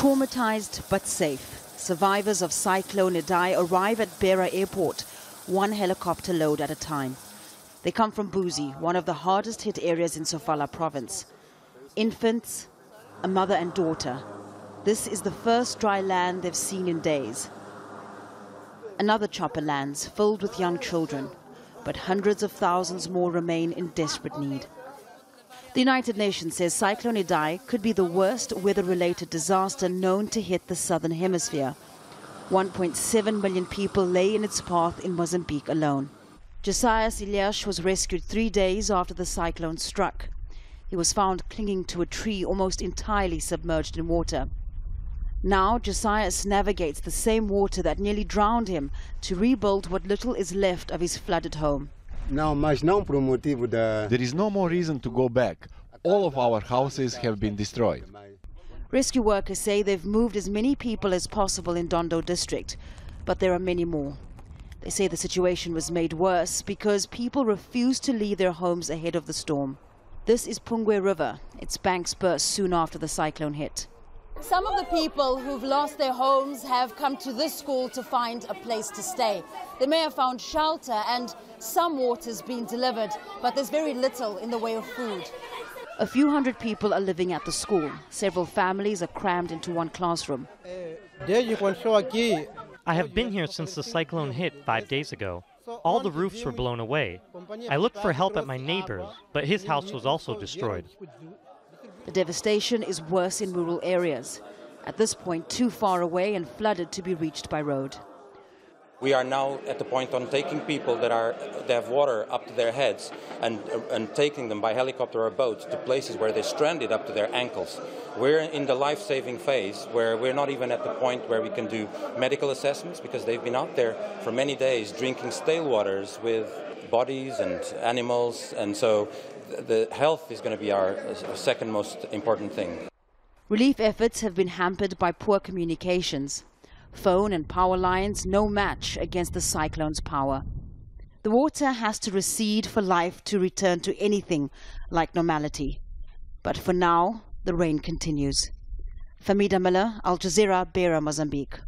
Traumatized but safe, survivors of Cyclone Idai arrive at Beira airport, one helicopter load at a time. They come from Buzi, one of the hardest hit areas in Sofala province. Infants, a mother and daughter. This is the first dry land they've seen in days. Another chopper lands, filled with young children, but hundreds of thousands more remain in desperate need. The United Nations says Cyclone Idai could be the worst weather-related disaster known to hit the southern hemisphere. 1.7 million people lay in its path in Mozambique alone. JOSIAS was rescued 3 days after the cyclone struck. He was found clinging to a tree almost entirely submerged in water. Now JOSIAS navigates the same water that nearly drowned him to rebuild what little is left of his flooded home. There is no more reason to go back. All of our houses have been destroyed. Rescue workers say they've moved as many people as possible in Dondo district, but there are many more. They say the situation was made worse because people refused to leave their homes ahead of the storm. This is Pungwe River. Its banks burst soon after the cyclone hit. Some of the people who've lost their homes have come to this school to find a place to stay. They may have found shelter and some water's been delivered, but there's very little in the way of food. A few hundred people are living at the school. Several families are crammed into one classroom. I have been here since the cyclone hit 5 days ago. All the roofs were blown away. I looked for help at my neighbor's, but his house was also destroyed. The devastation is worse in rural areas, at this point too far away and flooded to be reached by road. We are now at the point on taking people that have water up to their heads and taking them by helicopter or boat to places where they're stranded up to their ankles. We're in the life-saving phase where we're not even at the point where we can do medical assessments because they've been out there for many days drinking stale waters with bodies and animals, and so the health is going to be our second most important thing. Relief efforts have been hampered by poor communications. Phone and power lines no match against the cyclone's power. The water has to recede for life to return to anything like normality. But for now, the rain continues. Fahmida, Al Jazeera, Beira, Mozambique.